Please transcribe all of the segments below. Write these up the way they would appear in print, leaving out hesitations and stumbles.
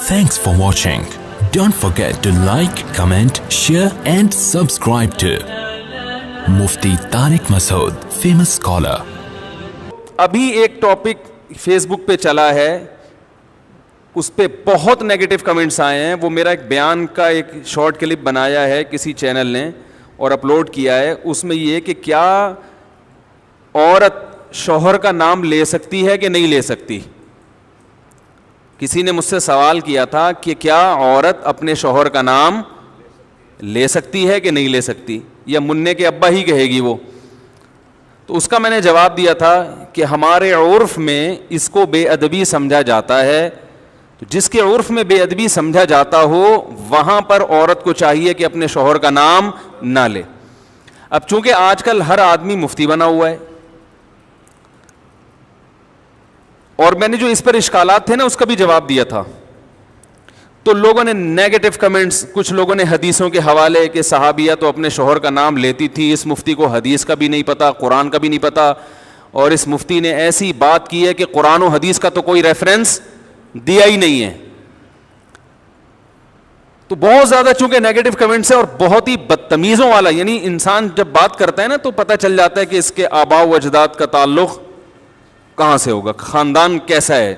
Thanks for watching. Don't forget to like, comment, share and subscribe to Mufti Tariq Masood, famous scholar. ابھی ایک topic face بک پہ چلا ہے, اس پہ بہت نیگیٹو کمنٹس آئے ہیں. وہ میرا ایک بیان کا ایک شارٹ کلپ بنایا ہے کسی چینل نے اور اپلوڈ کیا ہے. اس میں یہ کہ کیا عورت شوہر کا نام لے سکتی ہے کہ نہیں لے سکتی. کسی نے مجھ سے سوال کیا تھا کہ کیا عورت اپنے شوہر کا نام لے سکتی ہے کہ نہیں لے سکتی, یا منع کے ابا ہی کہے گی وہ. تو اس کا میں نے جواب دیا تھا کہ ہمارے عرف میں اس کو بے ادبی سمجھا جاتا ہے. تو جس کے عرف میں بے ادبی سمجھا جاتا ہو وہاں پر عورت کو چاہیے کہ اپنے شوہر کا نام نہ لے. اب چونکہ آج کل ہر آدمی مفتی بنا ہوا ہے, اور میں نے جو اس پر اشکالات تھے نا اس کا بھی جواب دیا تھا, تو لوگوں نے نیگیٹو کمنٹس, کچھ لوگوں نے حدیثوں کے حوالے کہ صحابیہ تو اپنے شوہر کا نام لیتی تھی, اس مفتی کو حدیث کا بھی نہیں پتا, قرآن کا بھی نہیں پتا, اور اس مفتی نے ایسی بات کی ہے کہ قرآن و حدیث کا تو کوئی ریفرنس دیا ہی نہیں ہے. تو بہت زیادہ چونکہ نیگیٹو کمنٹس ہے اور بہت ہی بدتمیزوں والا, یعنی انسان جب بات کرتا ہے نا تو پتہ چل جاتا ہے کہ اس کے آباء و اجداد کا تعلق کہاں سے ہوگا, خاندان کیسا ہے,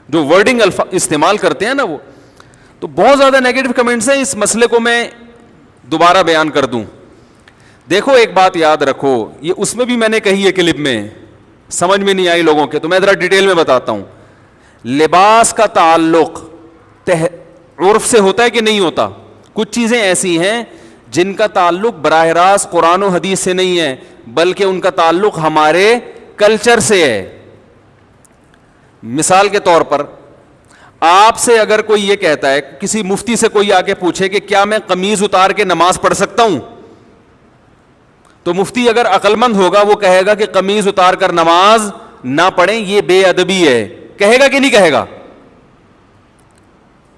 جو ورڈنگ استعمال کرتے ہیں نا وہ. تو بہت زیادہ نیگیٹو کمنٹس ہیں. اس مسئلے کو میں دوبارہ بیان کر دوں. دیکھو ایک بات یاد رکھو, یہ اس میں بھی میں نے کہی ہے کلپ میں, سمجھ میں نہیں آئی لوگوں کے, تو میں ذرا ڈیٹیل میں بتاتا ہوں. لباس کا تعلق عرف سے ہوتا ہے کہ نہیں ہوتا. کچھ چیزیں ایسی ہیں جن کا تعلق براہ راست قرآن و حدیث سے نہیں ہے, بلکہ ان کا تعلق ہمارے کلچر سے ہے. مثال کے طور پر آپ سے اگر کوئی یہ کہتا ہے, کسی مفتی سے کوئی آ کے پوچھے کہ کیا میں قمیض اتار کے نماز پڑھ سکتا ہوں, تو مفتی اگر عقل مند ہوگا وہ کہے گا کہ قمیض اتار کر نماز نہ پڑھیں, یہ بے ادبی ہے. کہے گا کہ نہیں کہے گا؟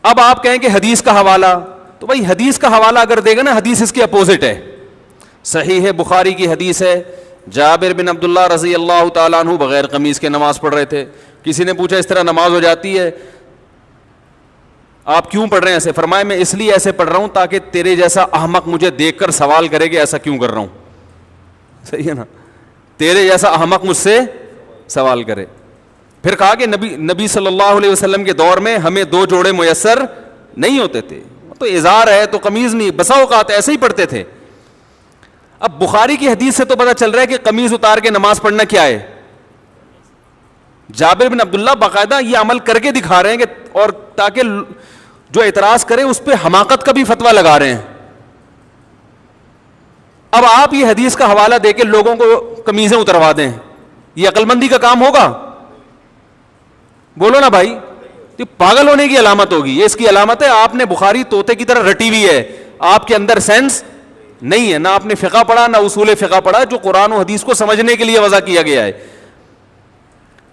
اب آپ کہیں کہ حدیث کا حوالہ, تو بھائی حدیث کا حوالہ اگر دے گا نا, حدیث اس کی اپوزٹ ہے. صحیح ہے, بخاری کی حدیث ہے, جابر بن عبداللہ رضی اللہ تعالیٰ عنہ بغیر قمیض کے نماز پڑھ رہے تھے. کسی نے پوچھا اس طرح نماز ہو جاتی ہے, آپ کیوں پڑھ رہے ہیں ایسے؟ فرمایا میں اس لیے ایسے پڑھ رہا ہوں تاکہ تیرے جیسا احمق مجھے دیکھ کر سوال کرے کہ ایسا کیوں کر رہا ہوں. صحیح ہے نا, تیرے جیسا احمق مجھ سے سوال کرے. پھر کہا کہ نبی صلی اللہ علیہ وسلم کے دور میں ہمیں 2 جوڑے میسر نہیں ہوتے تھے, تو ازار ہے تو قمیض نہیں, بسا اوقات ایسے ہی پڑھتے تھے. اب بخاری کی حدیث سے تو پتہ چل رہا ہے کہ قمیض اتار کے نماز پڑھنا کیا ہے. جابر بن عبداللہ باقاعدہ یہ عمل کر کے دکھا رہے ہیں کہ, اور تاکہ جو اعتراض کرے اس پہ حماقت کا بھی فتویٰ لگا رہے ہیں. اب آپ یہ حدیث کا حوالہ دے کے لوگوں کو قمیضیں اتروا دیں, یہ عقل مندی کا کام ہوگا؟ بولو نا بھائی, یہ پاگل ہونے کی علامت ہوگی. یہ اس کی علامت ہے آپ نے بخاری طوطے کی طرح رٹی ہوئی ہے, آپ کے اندر سینس نہیں ہے, نہ آپ نے فقہ پڑھا نہ اصول فقہ پڑھا جو قرآن و حدیث کو سمجھنے کے لیے وضع کیا گیا ہے.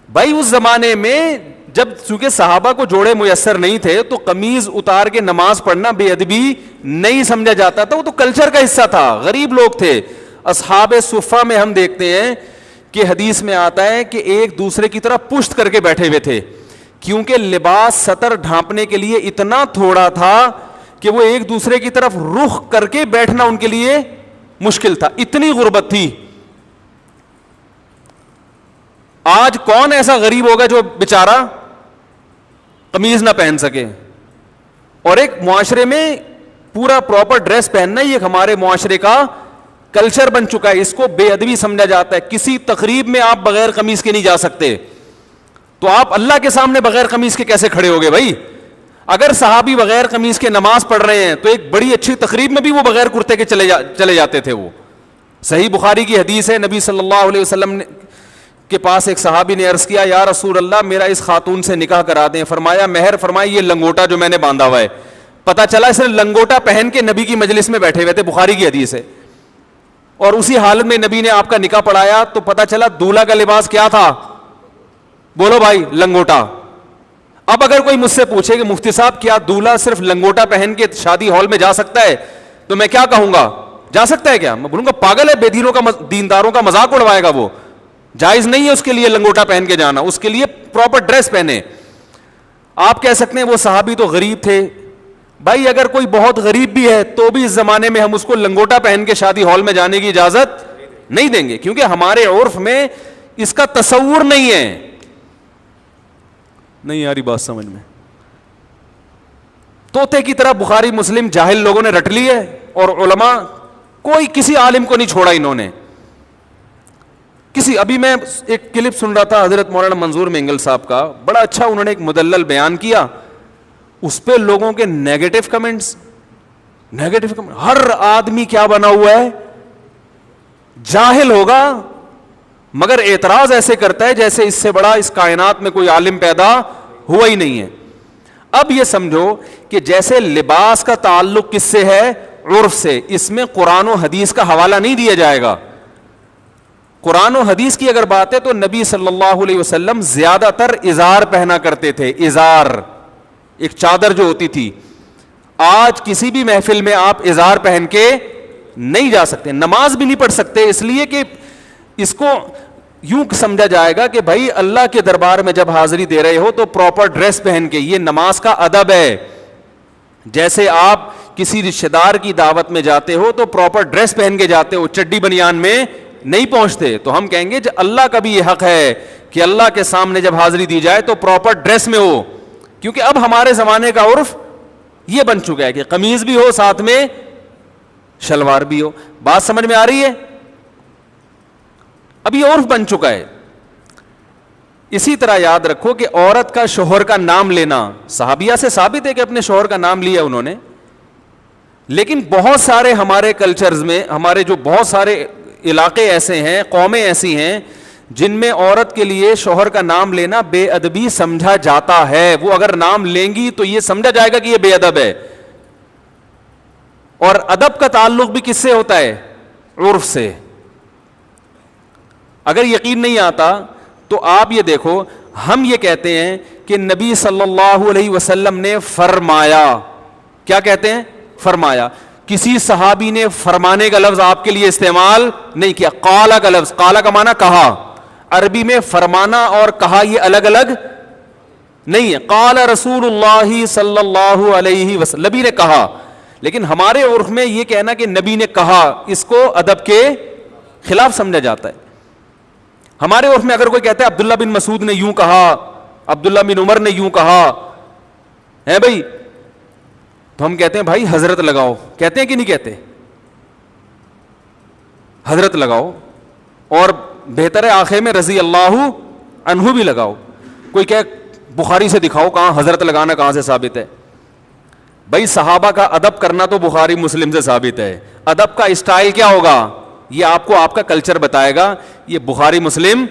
بھائی اس زمانے میں جب چونکہ صحابہ کو جوڑے میسر نہیں تھے تو قمیض اتار کے نماز پڑھنا بے ادبی نہیں سمجھا جاتا تھا, وہ تو کلچر کا حصہ تھا. غریب لوگ تھے. اصحاب صفہ میں ہم دیکھتے ہیں کہ حدیث میں آتا ہے کہ ایک دوسرے کی طرف پشت کر کے بیٹھے ہوئے تھے, کیونکہ لباس سطر ڈھانپنے کے لیے اتنا تھوڑا تھا کہ وہ ایک دوسرے کی طرف رخ کر کے بیٹھنا ان کے لیے مشکل تھا, اتنی غربت تھی. آج کون ایسا غریب ہوگا جو بیچارہ قمیض نہ پہن سکے؟ اور ایک معاشرے میں پورا پراپر ڈریس پہننا یہ ہمارے معاشرے کا کلچر بن چکا ہے, اس کو بے ادبی سمجھا جاتا ہے. کسی تقریب میں آپ بغیر قمیض کے نہیں جا سکتے, تو آپ اللہ کے سامنے بغیر قمیض کے کیسے کھڑے ہوگے بھائی؟ اگر صحابی بغیر قمیض کے نماز پڑھ رہے ہیں تو ایک بڑی اچھی تقریب میں بھی وہ بغیر کرتے کے چلے جاتے تھے. وہ صحیح بخاری کی حدیث ہے, نبی صلی اللہ علیہ وسلم کے پاس ایک صحابی نے عرض کیا, یا رسول اللہ میرا اس خاتون سے نکاح کرا دیں. فرمایا مہر فرمایا یہ لنگوٹا جو میں نے باندھا ہوا ہے. پتہ چلا اس نے لنگوٹا پہن کے نبی کی مجلس میں بیٹھے ہوئے تھے, بخاری کی حدیث ہے, اور اسی حالت میں نبی نے آپ کا نکاح پڑھایا. تو پتہ چلا دولہا کا لباس کیا تھا؟ بولو بھائی, لنگوٹا. اب اگر کوئی مجھ سے پوچھے کہ مفتی صاحب کیا دولہا صرف لنگوٹا پہن کے شادی ہال میں جا سکتا ہے, تو میں کیا کہوں گا؟ جا سکتا ہے کیا؟ میں بولوں گا پاگل ہے, بے دینوں کا دینداروں کا مذاق اڑوائے گا. وہ جائز نہیں ہے اس کے لیے لنگوٹا پہن کے جانا, اس کے لیے پراپر ڈریس پہنے. آپ کہہ سکتے ہیں وہ صحابی تو غریب تھے. بھائی اگر کوئی بہت غریب بھی ہے تو بھی اس زمانے میں ہم اس کو لنگوٹا پہن کے شادی ہال میں جانے کی اجازت نہیں دیں گے, کیونکہ ہمارے عرف میں اس کا تصور نہیں ہے. نہیں یاری بات سمجھ میں؟ طوطے کی طرح بخاری مسلم جاہل لوگوں نے رٹ لی ہے, اور علماء کوئی کسی عالم کو نہیں چھوڑا انہوں نے. ابھی میں ایک کلپ سن رہا تھا حضرت مولانا منظور مینگل صاحب کا, بڑا اچھا انہوں نے ایک مدلل بیان کیا. اس پہ لوگوں کے نیگیٹو کمنٹس, ہر آدمی کیا بنا ہوا ہے, جاہل ہوگا مگر اعتراض ایسے کرتا ہے جیسے اس سے بڑا اس کائنات میں کوئی عالم پیدا ہوا ہی نہیں ہے. اب یہ سمجھو کہ جیسے لباس کا تعلق کس سے ہے, عرف سے, اس میں قرآن و حدیث کا حوالہ نہیں دیا جائے گا. قرآن و حدیث کی اگر بات ہے تو نبی صلی اللہ علیہ وسلم زیادہ تر ازار پہنا کرتے تھے, ازار, ایک چادر جو ہوتی تھی. آج کسی بھی محفل میں آپ ازار پہن کے نہیں جا سکتے, نماز بھی نہیں پڑھ سکتے, اس لیے کہ اس کو یوں سمجھا جائے گا کہ بھائی اللہ کے دربار میں جب حاضری دے رہے ہو تو پراپر ڈریس پہن کے, یہ نماز کا ادب ہے. جیسے آپ کسی رشتہ دار کی دعوت میں جاتے ہو تو پراپر ڈریس پہن کے جاتے ہو, چڈی بنیان میں نہیں پہنچتے. تو ہم کہیں گے اللہ کا بھی یہ حق ہے کہ اللہ کے سامنے جب حاضری دی جائے تو پراپر ڈریس میں ہو, کیونکہ اب ہمارے زمانے کا عرف یہ بن چکا ہے کہ قمیض بھی ہو ساتھ میں شلوار بھی ہو. بات سمجھ میں آ رہی ہے؟ اب یہ عرف بن چکا ہے. اسی طرح یاد رکھو کہ عورت کا شوہر کا نام لینا صحابیہ سے ثابت ہے کہ اپنے شوہر کا نام لیا انہوں نے, لیکن بہت سارے ہمارے کلچرز میں, ہمارے جو بہت سارے علاقے ایسے ہیں, قومیں ایسی ہیں جن میں عورت کے لیے شوہر کا نام لینا بے ادبی سمجھا جاتا ہے. وہ اگر نام لیں گی تو یہ سمجھا جائے گا کہ یہ بے ادب ہے. اور ادب کا تعلق بھی کس سے ہوتا ہے؟ عرف سے. اگر یقین نہیں آتا تو آپ یہ دیکھو, ہم یہ کہتے ہیں کہ نبی صلی اللہ علیہ وسلم نے فرمایا. کیا کہتے ہیں؟ فرمایا. کسی صحابی نے فرمانے کا لفظ آپ کے لیے استعمال نہیں کیا. قالا کا لفظ, قالا کا معنی کہا, عربی میں فرمانا اور کہا یہ الگ الگ نہیں ہے. قال رسول اللہ صلی اللہ علیہ وسلم, نبی نے کہا. لیکن ہمارے عرف میں یہ کہنا کہ نبی نے کہا, اس کو ادب کے خلاف سمجھا جاتا ہے. ہمارے عرف میں اگر کوئی کہتا ہے عبداللہ بن مسعود نے یوں کہا, عبداللہ بن عمر نے یوں کہا ہے بھائی, تو ہم کہتے ہیں بھائی حضرت لگاؤ. کہتے ہیں کہ نہیں کہتے؟ حضرت لگاؤ, اور بہتر ہے آخر میں رضی اللہ عنہ بھی لگاؤ. کوئی کہ بخاری سے دکھاؤ کہاں حضرت لگانا کہاں سے ثابت ہے. بھائی صحابہ کا ادب کرنا تو بخاری مسلم سے ثابت ہے. ادب کا اسٹائل کیا ہوگا یہ آپ کو آپ کا کلچر بتائے گا, یہ بخاری مسلم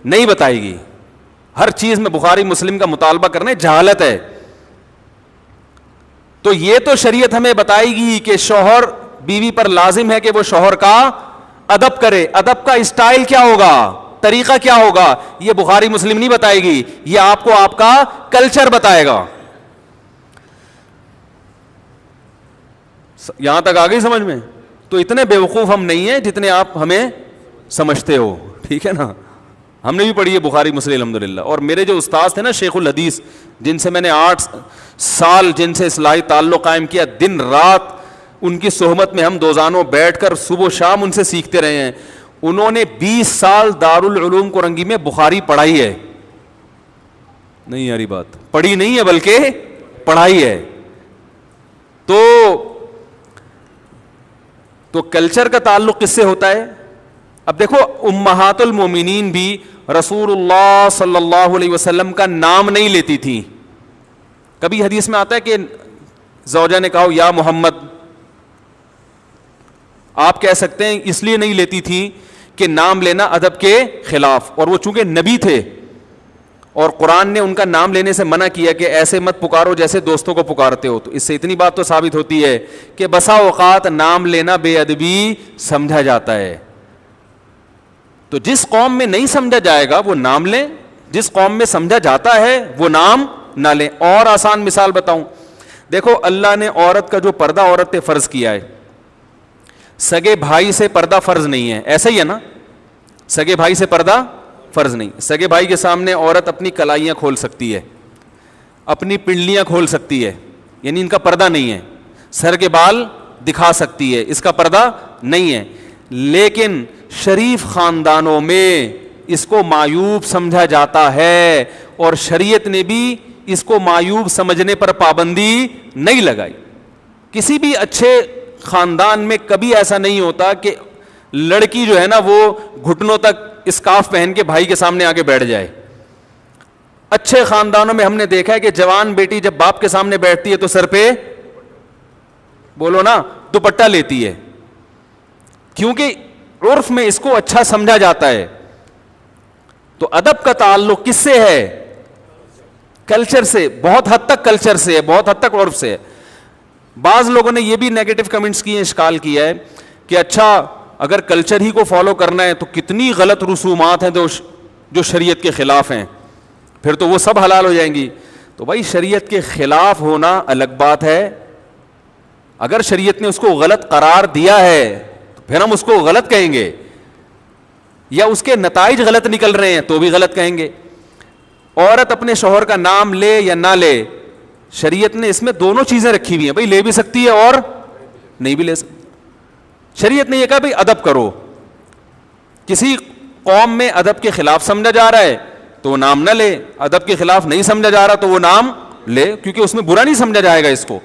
نہیں بتائے گی. ہر چیز میں بخاری مسلم کا مطالبہ کرنا جہالت ہے. تو یہ تو شریعت ہمیں بتائے گی کہ شوہر بیوی پر لازم ہے کہ وہ شوہر کا ادب کرے. ادب کا اسٹائل کیا ہوگا, طریقہ کیا ہوگا, یہ بخاری مسلم نہیں بتائے گی, یہ آپ کو آپ کا کلچر بتائے گا. یہاں تک آ گئی سمجھ میں؟ تو اتنے بیوقوف ہم نہیں ہیں جتنے آپ ہمیں سمجھتے ہو, ٹھیک ہے نا. ہم نے بھی پڑھی ہے بخاری مسلم الحمدللہ. اور میرے جو استاد تھے نا شیخ الحدیث, جن سے میں نے 8 سال جن سے اصلاحی تعلق قائم کیا, دن رات ان کی صحبت میں ہم دوزانوں بیٹھ کر صبح و شام ان سے سیکھتے رہے ہیں. انہوں نے 20 سال دارالعلوم کورنگی میں بخاری پڑھائی ہے. نہیں یاری بات, پڑھی نہیں ہے بلکہ پڑھائی ہے. تو کلچر کا تعلق کس سے ہوتا ہے؟ اب دیکھو امہات المومنین بھی رسول اللہ صلی اللہ علیہ وسلم کا نام نہیں لیتی تھی. کبھی حدیث میں آتا ہے کہ زوجہ نے کہا یا محمد, آپ کہہ سکتے ہیں اس لیے نہیں لیتی تھی کہ نام لینا ادب کے خلاف, اور وہ چونکہ نبی تھے اور قرآن نے ان کا نام لینے سے منع کیا کہ ایسے مت پکارو جیسے دوستوں کو پکارتے ہو. تو اس سے اتنی بات تو ثابت ہوتی ہے کہ بسا اوقات نام لینا بے ادبی سمجھا جاتا ہے. تو جس قوم میں نہیں سمجھا جائے گا وہ نام لیں, جس قوم میں سمجھا جاتا ہے وہ نام نہ لیں. اور آسان مثال بتاؤں, دیکھو اللہ نے عورت کا جو پردہ عورت پہ فرض کیا ہے, سگے بھائی سے پردہ فرض نہیں ہے, ایسا ہی ہے نا. سگے بھائی سے پردہ فرض نہیں. سگے بھائی کے سامنے عورت اپنی کلائیاں کھول سکتی ہے, اپنی پنڈلیاں کھول سکتی ہے, یعنی ان کا پردہ نہیں ہے, سر کے بال دکھا سکتی ہے, اس کا پردہ نہیں ہے. لیکن شریف خاندانوں میں اس کو معیوب سمجھا جاتا ہے, اور شریعت نے بھی اس کو معیوب سمجھنے پر پابندی نہیں لگائی. کسی بھی اچھے خاندان میں کبھی ایسا نہیں ہوتا کہ لڑکی جو ہے نا وہ گھٹنوں تک اسکارف پہن کے بھائی کے سامنے آ کے بیٹھ جائے. اچھے خاندانوں میں ہم نے دیکھا ہے کہ جوان بیٹی جب باپ کے سامنے بیٹھتی ہے تو سر پہ, بولو نا, دوپٹہ لیتی ہے, کیونکہ عرف میں اس کو اچھا سمجھا جاتا ہے. تو ادب کا تعلق کس سے ہے؟ کلچر سے, بہت حد تک کلچر سے ہے, بہت حد تک عرف سے ہے. بعض لوگوں نے یہ بھی نیگیٹو کمنٹس کیے ہیں, اشکال کیا ہے کہ اچھا اگر کلچر ہی کو فالو کرنا ہے تو کتنی غلط رسومات ہیں جو شریعت کے خلاف ہیں, پھر تو وہ سب حلال ہو جائیں گی. تو بھائی شریعت کے خلاف ہونا الگ بات ہے, اگر شریعت نے اس کو غلط قرار دیا ہے تو پھر ہم اس کو غلط کہیں گے, یا اس کے نتائج غلط نکل رہے ہیں تو بھی غلط کہیں گے. عورت اپنے شوہر کا نام لے یا نہ لے, شریعت نے اس میں دونوں چیزیں رکھی ہوئی ہیں, بھائی لے بھی سکتی ہے اور نہیں بھی لے سکتی. شریعت نے یہ کہا بھائی ادب کرو, کسی قوم میں ادب کے خلاف سمجھا جا رہا ہے تو وہ نام نہ لے, ادب کے خلاف نہیں سمجھا جا رہا تو وہ نام لے, کیونکہ اس میں برا نہیں سمجھا جائے گا اس کو.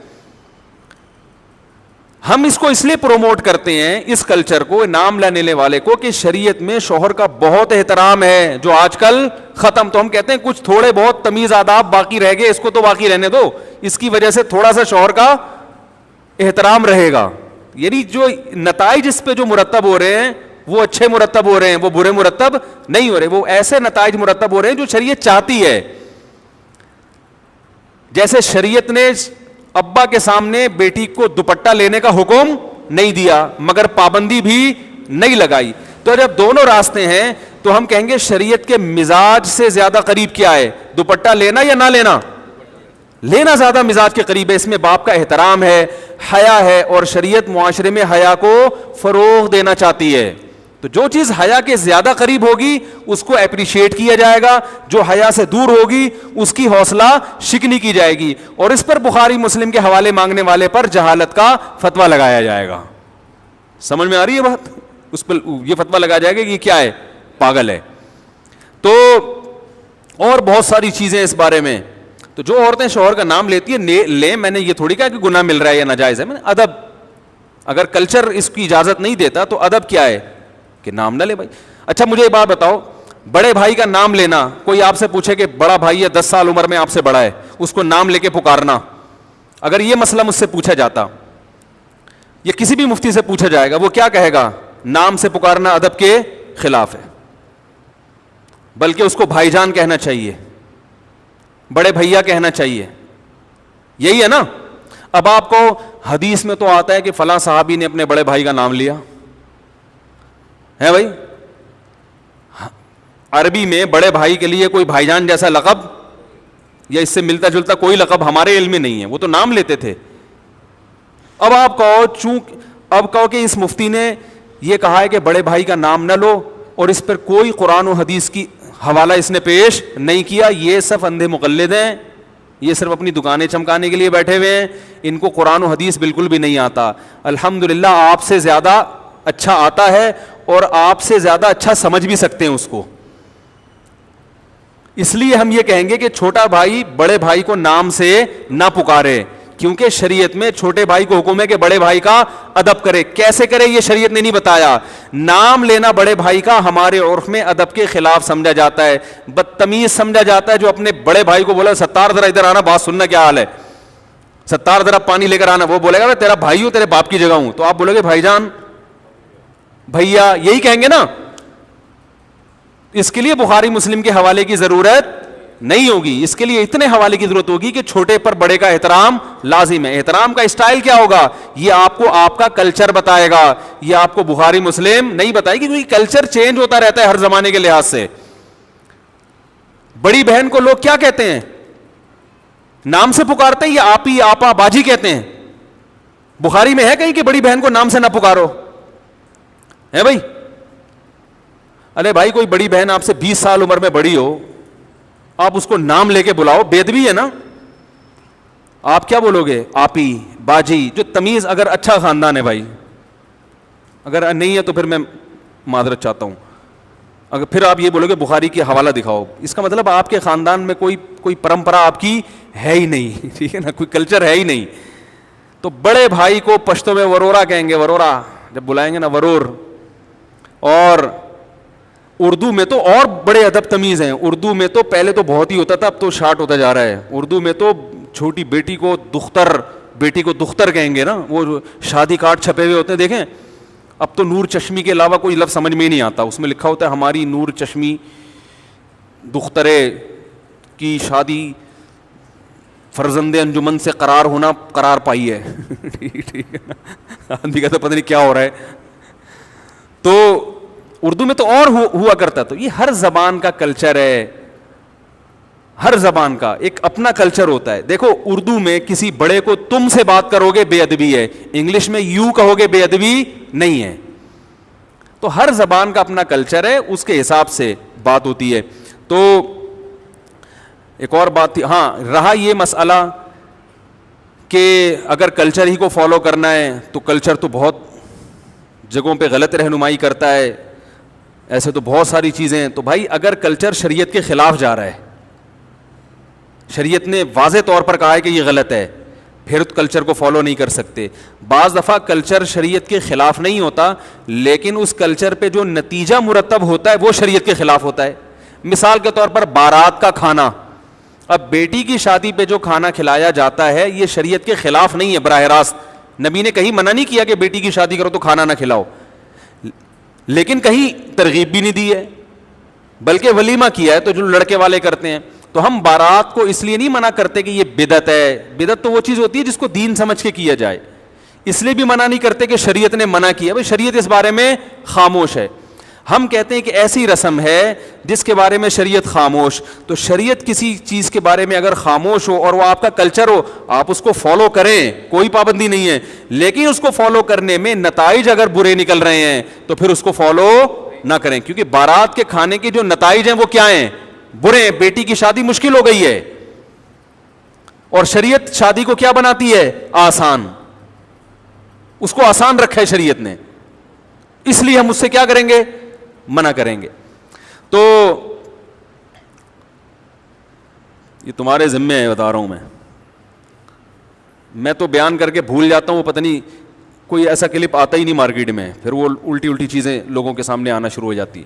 ہم اس کو اس لیے پروموٹ کرتے ہیں اس کلچر کو, نام لینے والے کو, کہ شریعت میں شوہر کا بہت احترام ہے جو آج کل ختم. تو ہم کہتے ہیں کچھ تھوڑے بہت تمیز آداب باقی رہ گئے, اس کو تو باقی رہنے دو, اس کی وجہ سے تھوڑا سا شوہر کا احترام رہے گا. یعنی جو نتائج اس پہ جو مرتب ہو رہے ہیں وہ اچھے مرتب ہو رہے ہیں, وہ برے مرتب نہیں ہو رہے, وہ ایسے نتائج مرتب ہو رہے ہیں جو شریعت چاہتی ہے. جیسے شریعت نے ابا کے سامنے بیٹی کو دوپٹہ لینے کا حکم نہیں دیا مگر پابندی بھی نہیں لگائی. تو جب دونوں راستے ہیں تو ہم کہیں گے شریعت کے مزاج سے زیادہ قریب کیا ہے, دوپٹہ لینا یا نہ لینا؟ لینا زیادہ مزاج کے قریب ہے. اس میں باپ کا احترام ہے, حیا ہے, اور شریعت معاشرے میں حیا کو فروغ دینا چاہتی ہے. تو جو چیز حیا کے زیادہ قریب ہوگی اس کو اپریشیٹ کیا جائے گا, جو حیا سے دور ہوگی اس کی حوصلہ شکنی کی جائے گی, اور اس پر بخاری مسلم کے حوالے مانگنے والے پر جہالت کا فتویٰ لگایا جائے گا. سمجھ میں آ رہی ہے بات؟ اس پر یہ فتویٰ لگایا جائے گا کہ یہ کیا ہے, پاگل ہے. تو اور بہت ساری چیزیں اس بارے میں. تو جو عورتیں شوہر کا نام لیتی ہیں لیں, میں نے یہ تھوڑی کہا کہ گناہ مل رہا ہے یا ناجائز ہے, میں نے ادب, اگر کلچر اس کی اجازت نہیں دیتا تو ادب کیا ہے کہ نام نہ لے بھائی. اچھا مجھے ایک بات بتاؤ, بڑے بھائی کا نام لینا, کوئی آپ سے پوچھے کہ بڑا بھائی ہے 10 سال عمر میں آپ سے بڑا ہے, اس کو نام لے کے پکارنا, اگر یہ مسئلہ مجھ سے پوچھا جاتا یا کسی بھی مفتی سے پوچھا جائے گا, وہ کیا کہے گا؟ نام سے پکارنا ادب کے خلاف ہے, بلکہ اس کو بھائی جان کہنا چاہیے, بڑے بھیا کہنا چاہیے. یہی ہے نا. اب آپ کو حدیث میں تو آتا ہے کہ فلاں صحابی نے اپنے بڑے بھائی کا نام لیا ہے بھائی, عربی میں بڑے بھائی کے لیے کوئی بھائی جان جیسا لقب یا اس سے ملتا جلتا کوئی لقب ہمارے علم میں نہیں ہے, وہ تو نام لیتے تھے. اب آپ کہو کہ اس مفتی نے یہ کہا ہے کہ بڑے بھائی کا نام نہ لو, اور اس پر کوئی قرآن و حدیث کی حوالہ اس نے پیش نہیں کیا. یہ سب اندھے مقلد ہیں, یہ صرف اپنی دکانیں چمکانے کے لیے بیٹھے ہوئے ہیں, ان کو قرآن و حدیث بالکل بھی نہیں آتا. الحمدللہ آپ سے زیادہ اچھا آتا ہے, اور آپ سے زیادہ اچھا سمجھ بھی سکتے ہیں اس کو. اس لیے ہم یہ کہیں گے کہ چھوٹا بھائی بڑے بھائی کو نام سے نہ پکارے, کیونکہ شریعت میں چھوٹے بھائی کو حکم ہے کہ بڑے بھائی کا ادب کرے. کیسے کرے یہ شریعت نے نہیں بتایا. نام لینا بڑے بھائی کا ہمارے عرف میں ادب کے خلاف سمجھا جاتا ہے, بدتمیز سمجھا جاتا ہے. جو اپنے بڑے بھائی کو بولا ستار ذرا ادھر آنا, بات سننا کیا حال ہے, ستار ذرا پانی لے کر آنا, وہ بولے گا میں تیرا بھائی ہوں, تیرے باپ کی جگہ ہوں, تو آپ بولو گے بھائی جان, بھیا, یہی کہیں گے نا. اس کے لیے بخاری مسلم کے حوالے کی ضرورت نہیں ہوگی, اس کے لیے اتنے حوالے کی ضرورت ہوگی کہ چھوٹے پر بڑے کا احترام لازم ہے. احترام کا اسٹائل کیا ہوگا یہ آپ کو آپ کا کلچر بتائے گا, یہ آپ کو بخاری مسلم نہیں بتائے گی, کیونکہ کلچر چینج ہوتا رہتا ہے ہر زمانے کے لحاظ سے. بڑی بہن کو لوگ کیا کہتے ہیں, نام سے پکارتے ہیں یا آپی آپا باجی کہتے ہیں؟ بخاری میں ہے کہیں کہ بڑی بہن کو نام سے نہ پکارو ہے بھائی؟ ارے بھائی کوئی بڑی بہن آپ سے 20 سال عمر میں بڑی ہو, آپ اس کو نام لے کے بلاؤ, بے ادبی ہے نا. آپ کیا بولو گے؟ آپی، باجی. جو تمیز، اگر اچھا خاندان ہے بھائی، اگر نہیں ہے تو پھر میں معذرت چاہتا ہوں. اگر پھر آپ یہ بولو گے بخاری کی حوالہ دکھاؤ، اس کا مطلب آپ کے خاندان میں کوئی پرمپرا آپ کی ہے ہی نہیں. ٹھیک ہے نا، کوئی کلچر ہے ہی نہیں. تو بڑے بھائی کو پشتو میں ورورا کہیں گے، ورورا جب بلائیں گے نا، ورور. اور اردو میں تو اور بڑے ادب تمیز ہیں. اردو میں تو پہلے تو بہت ہی ہوتا تھا، اب تو شارٹ ہوتا جا رہا ہے. اردو میں تو چھوٹی بیٹی کو دختر، بیٹی کو دختر کہیں گے نا. وہ شادی کارڈ چھپے ہوئے ہوتے ہیں دیکھیں. اب تو نور چشمی کے علاوہ کوئی لفظ سمجھ میں ہی نہیں آتا. اس میں لکھا ہوتا ہے ہماری نور چشمی دخترے کی شادی فرزند انجمن سے قرار پائی ہے. ٹھیک ہے نا، آدمی کا تو پتہ نہیں کیا ہو رہا ہے. تو اردو میں تو اور ہوا کرتا. تو یہ ہر زبان کا کلچر ہے، ہر زبان کا ایک اپنا کلچر ہوتا ہے. دیکھو اردو میں کسی بڑے کو تم سے بات کرو گے بے ادبی ہے، انگلش میں یو کہو گے بے ادبی نہیں ہے. تو ہر زبان کا اپنا کلچر ہے، اس کے حساب سے بات ہوتی ہے. تو ایک اور بات تھی، ہاں رہا یہ مسئلہ کہ اگر کلچر ہی کو فالو کرنا ہے تو کلچر تو بہت جگہوں پہ غلط رہنمائی کرتا ہے. ایسے تو بہت ساری چیزیں ہیں. تو بھائی اگر کلچر شریعت کے خلاف جا رہا ہے، شریعت نے واضح طور پر کہا ہے کہ یہ غلط ہے، پھر کلچر کو فالو نہیں کر سکتے. بعض دفعہ کلچر شریعت کے خلاف نہیں ہوتا، لیکن اس کلچر پہ جو نتیجہ مرتب ہوتا ہے وہ شریعت کے خلاف ہوتا ہے. مثال کے طور پر بارات کا کھانا، اب بیٹی کی شادی پہ جو کھانا کھلایا جاتا ہے یہ شریعت کے خلاف نہیں ہے براہ راست. نبی نے کہیں منع نہیں کیا کہ بیٹی کی شادی کرو تو کھانا نہ کھلاؤ، لیکن کہیں ترغیب بھی نہیں دی ہے، بلکہ ولیمہ کیا ہے تو جو لڑکے والے کرتے ہیں. تو ہم بارات کو اس لیے نہیں منع کرتے کہ یہ بدعت ہے. بدعت تو وہ چیز ہوتی ہے جس کو دین سمجھ کے کیا جائے. اس لیے بھی منع نہیں کرتے کہ شریعت نے منع کیا. بھائی شریعت اس بارے میں خاموش ہے. ہم کہتے ہیں کہ ایسی رسم ہے جس کے بارے میں شریعت خاموش. تو شریعت کسی چیز کے بارے میں اگر خاموش ہو اور وہ آپ کا کلچر ہو، آپ اس کو فالو کریں، کوئی پابندی نہیں ہے. لیکن اس کو فالو کرنے میں نتائج اگر برے نکل رہے ہیں تو پھر اس کو فالو نہ کریں. کیونکہ بارات کے کھانے کے جو نتائج ہیں وہ کیا ہیں؟ برے ہیں. بیٹی کی شادی مشکل ہو گئی ہے، اور شریعت شادی کو کیا بناتی ہے؟ آسان. اس کو آسان رکھا ہے شریعت نے، اس لیے ہم اس سے کیا کریں گے؟ منع کریں گے. تو یہ تمہارے ذمے ہے، بتا رہا ہوں میں تو بیان کر کے بھول جاتا ہوں. وہ پتہ نہیں کوئی ایسا کلپ آتا ہی نہیں مارکیٹ میں، پھر وہ الٹی چیزیں لوگوں کے سامنے آنا شروع ہو جاتی.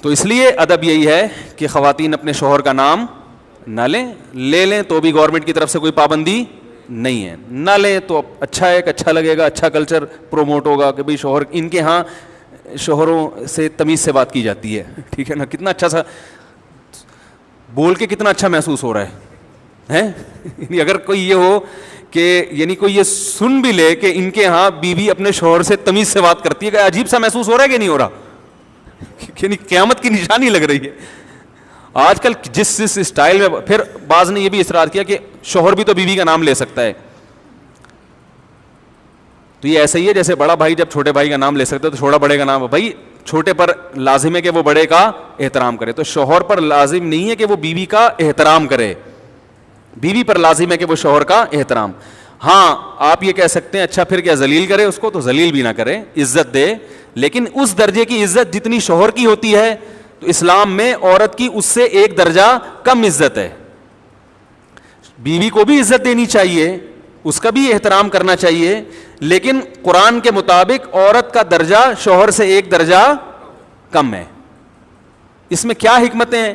تو اس لیے ادب یہی ہے کہ خواتین اپنے شوہر کا نام نہ لے لیں تو بھی گورنمنٹ کی طرف سے کوئی پابندی نہیں ہے. نہ لیں تو اچھا ہے، اچھا لگے گا، اچھا کلچر پروموٹ ہوگا کہ بھئی شوہر، ان کے ہاں شوہروں سے تمیز سے بات کی جاتی ہے. ٹھیک ہے نا، کتنا اچھا سا بول کے کتنا اچھا محسوس ہو رہا ہے. اگر کوئی یہ ہو کہ یعنی کوئی یہ سن بھی لے کہ ان کے ہاں بیوی اپنے شوہر سے تمیز سے بات کرتی ہے، کہ عجیب سا محسوس ہو رہا ہے کہ نہیں ہو رہا؟ یعنی قیامت کی نشانی لگ رہی ہے آج کل جس اسٹائل میں. پھر بعض نے یہ بھی اصرار کیا کہ شوہر بھی تو بیوی کا نام لے سکتا ہے. تو یہ ایسا ہی ہے جیسے بڑا بھائی جب چھوٹے بھائی کا نام لے سکتا ہے تو چھوٹا بڑے کا نام. بھائی چھوٹے پر لازم ہے کہ وہ بڑے کا احترام کرے، تو شوہر پر لازم نہیں ہے کہ وہ بیوی کا احترام کرے. بیوی پر لازم ہے کہ وہ شوہر کا احترام. ہاں آپ یہ کہہ سکتے ہیں اچھا پھر کیا ذلیل کرے اس کو؟ تو ذلیل بھی نہ کرے، عزت دے، لیکن اس درجے کی عزت جتنی شوہر کی ہوتی ہے. تو اسلام میں عورت کی اس سے ایک درجہ کم عزت ہے. بیوی کو بھی عزت دینی چاہیے، اس کا بھی احترام کرنا چاہیے، لیکن قرآن کے مطابق عورت کا درجہ شوہر سے ایک درجہ کم ہے. اس میں کیا حکمتیں ہیں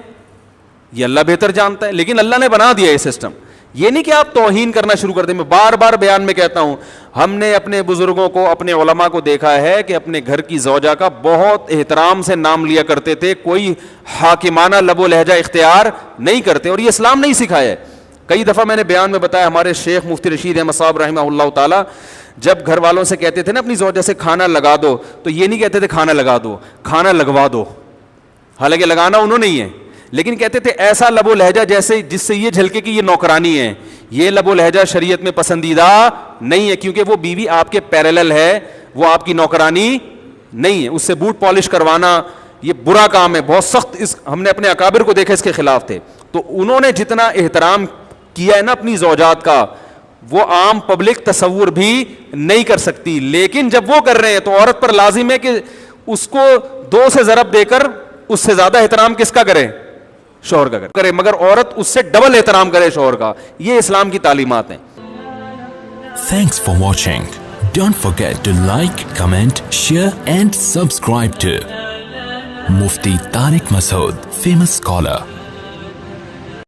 یہ اللہ بہتر جانتا ہے، لیکن اللہ نے بنا دیا یہ سسٹم. یہ نہیں کہ آپ توہین کرنا شروع کر دیں. میں بار بار بیان میں کہتا ہوں، ہم نے اپنے بزرگوں کو، اپنے علماء کو دیکھا ہے کہ اپنے گھر کی زوجہ کا بہت احترام سے نام لیا کرتے تھے، کوئی حاکمانہ لب و لہجہ اختیار نہیں کرتے، اور یہ اسلام نہیں سکھایا ہے. کئی دفعہ میں نے بیان میں بتایا، ہمارے شیخ مفتی رشید احمد صاحب رحمہ اللہ تعالیٰ جب گھر والوں سے کہتے تھے نا اپنی زوجہ سے کھانا لگا دو، تو یہ نہیں کہتے تھے کھانا لگا دو، کھانا لگوا دو. حالانکہ لگانا انہوں نے ہی ہے، لیکن کہتے تھے ایسا لب و لہجہ جیسے جس سے یہ جھلکے کہ یہ نوکرانی ہے. یہ لب و لہجہ شریعت میں پسندیدہ نہیں ہے، کیونکہ وہ بیوی آپ کے پیرالل ہے، وہ آپ کی نوکرانی نہیں ہے. اس سے بوٹ پالش کروانا یہ برا کام ہے، بہت سخت. ہم نے اپنے اکابر کو دیکھا اس کے خلاف تھے. تو انہوں نے جتنا احترام کیا ہے نا اپنی زوجات کا, وہ عام پبلک تصور بھی نہیں کر سکتی. لیکن جب وہ کر رہے ہیں تو عورت پر لازم ہے کہ اس کو 2 سے ضرب دے کر اس سے زیادہ احترام کس کا کرے؟ شوہر کا کرے, مگر عورت اس سے ڈبل احترام کرے شوہر کا. یہ اسلام کی تعلیمات ہیں. Thanks for watching. Don't forget to like, comment, share and subscribe to Mufti Tariq Masood, famous scholar.